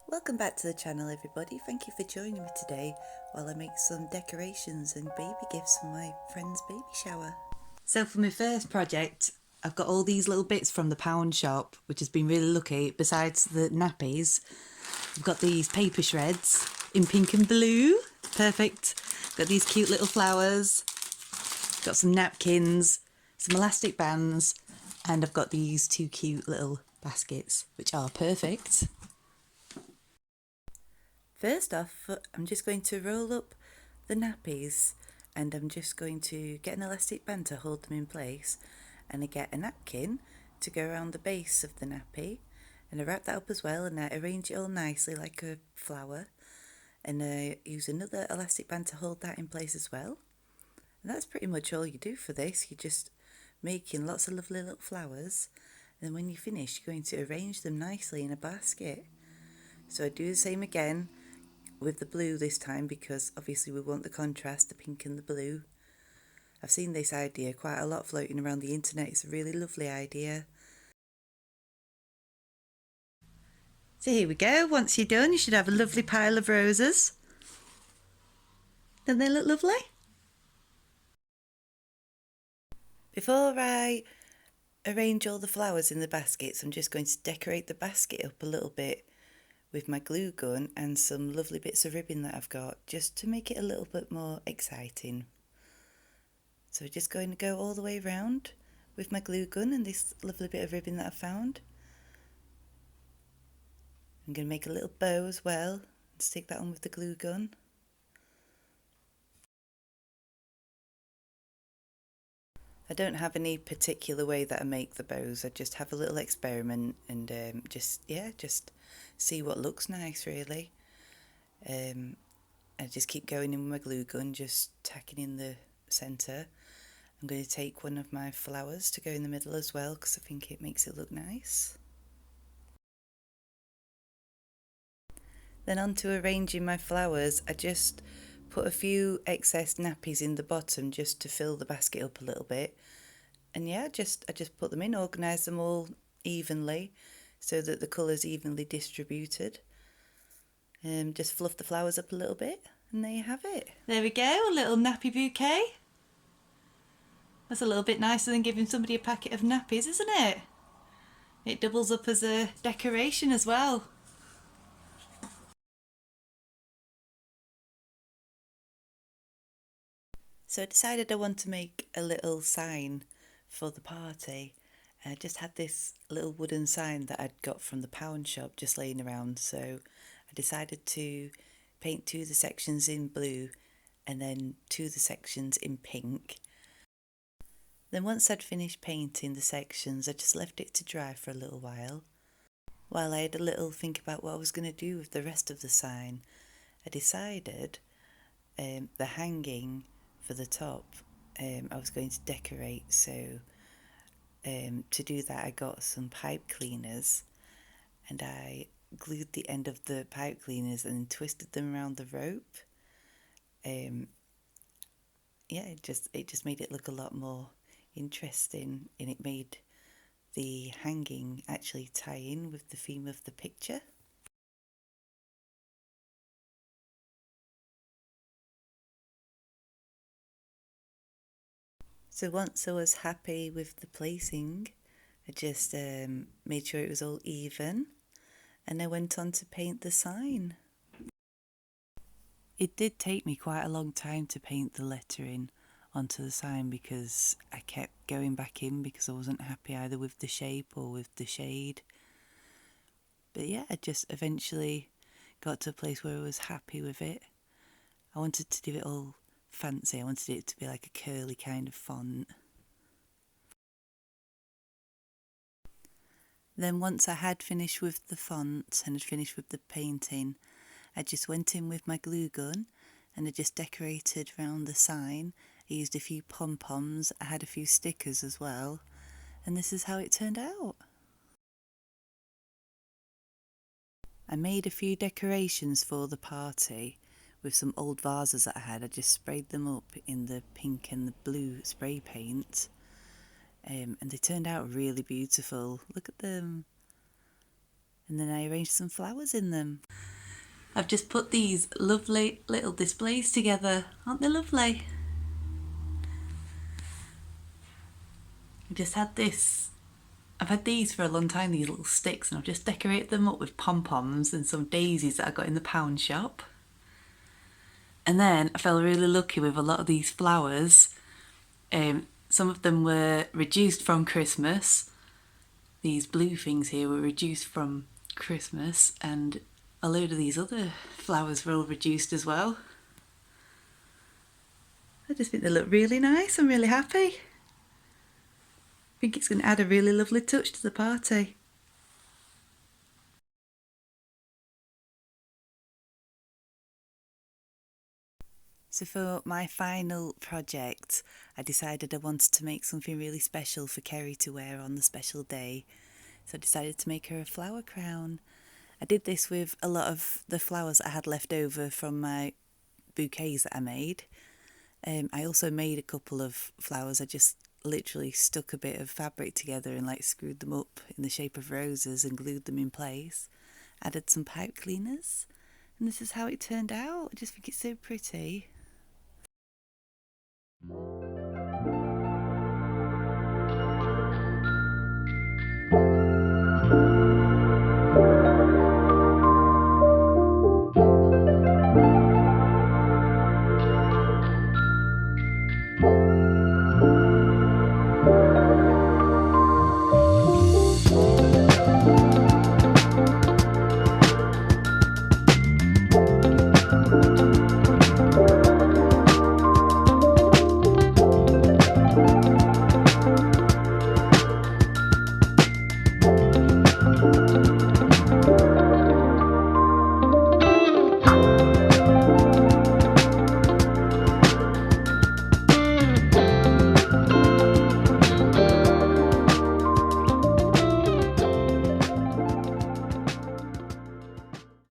Welcome back to the channel, everybody. Thank you for joining me today while I make some decorations and baby gifts for my friend's baby shower. So for my first project, I've got all these little bits from the pound shop, which has been really lucky. Besides the nappies, I've got these paper shreds in pink and blue. Perfect. Got these cute little flowers. Got some napkins, some elastic bands, and I've got these two cute little baskets, which are perfect. First off, I'm just going to roll up the nappies, and I'm just going to get an elastic band to hold them in place, and I get a napkin to go around the base of the nappy, and I wrap that up as well, and I arrange it all nicely like a flower, and I use another elastic band to hold that in place as well. And that's pretty much all you do for this. You're just making lots of lovely little flowers, and when you finish, you're going to arrange them nicely in a basket. So I do the same again with the blue this time, because obviously we want the contrast, the pink and the blue. I've seen this idea quite a lot floating around the internet. It's a really lovely idea. So here we go. Once you're done, you should have a lovely pile of roses. Don't they look lovely? Before I arrange all the flowers in the baskets, I'm just going to decorate the basket up a little bit with my glue gun and some lovely bits of ribbon that I've got, just to make it a little bit more exciting. So just going to go all the way around with my glue gun and this lovely bit of ribbon that I found. I'm going to make a little bow as well and stick that on with the glue gun. I don't have any particular way that I make the bows. I just have a little experiment and just see what looks nice, really. I just keep going in with my glue gun, just tacking in the centre. I'm going to take one of my flowers to go in the middle as well, because I think it makes it look nice. Then on to arranging my flowers, I just put a few excess nappies in the bottom just to fill the basket up a little bit. And yeah, I just put them in, organise them all evenly so that the colour's evenly distributed. Just fluff the flowers up a little bit, and there you have it. There we go, a little nappy bouquet. That's a little bit nicer than giving somebody a packet of nappies, isn't it? It doubles up as a decoration as well. So I decided I want to make a little sign for the party. I just had this little wooden sign that I'd got from the pound shop just laying around, so I decided to paint two of the sections in blue and then two of the sections in pink. Then once I'd finished painting the sections, I just left it to dry for a little while I had a little think about what I was going to do with the rest of the sign. I decided the hanging for the top I was going to decorate, so to do that I got some pipe cleaners and I glued the end of the pipe cleaners and twisted them around the rope. Yeah, it just made it look a lot more interesting, and it made the hanging actually tie in with the theme of the picture. So once I was happy with the placing, I just made sure it was all even, and I went on to paint the sign. It did take me quite a long time to paint the lettering onto the sign, because I kept going back in because I wasn't happy either with the shape or with the shade. But yeah, I just eventually got to a place where I was happy with it. I wanted to do it all fancy. I wanted it to be like a curly kind of font. Then once I had finished with the font and had finished with the painting, I just went in with my glue gun and I just decorated around the sign. I used a few pom-poms, I had a few stickers as well, and this is how it turned out. I made a few decorations for the party with some old vases that I had. I just sprayed them up in the pink and the blue spray paint, and they turned out really beautiful. Look at them. and then I arranged some flowers in them. I've just put these lovely little displays together. Aren't they lovely? I just had this. I've had these for a long time, these little sticks, and I've just decorated them up with pom-poms and some daisies that I got in the pound shop. And then I felt really lucky with a lot of these flowers. Some of them were reduced from Christmas. These blue things here were reduced from Christmas, and a load of these other flowers were all reduced as well. I just think they look really nice. I'm really happy. I think it's going to add a really lovely touch to the party. So for my final project, I decided I wanted to make something really special for Kerry to wear on the special day. So I decided to make her a flower crown. I did this with a lot of the flowers I had left over from my bouquets that I made. I also made a couple of flowers. I just literally stuck a bit of fabric together and like screwed them up in the shape of roses and glued them in place. Added some pipe cleaners, and this is how it turned out. I just think it's so pretty.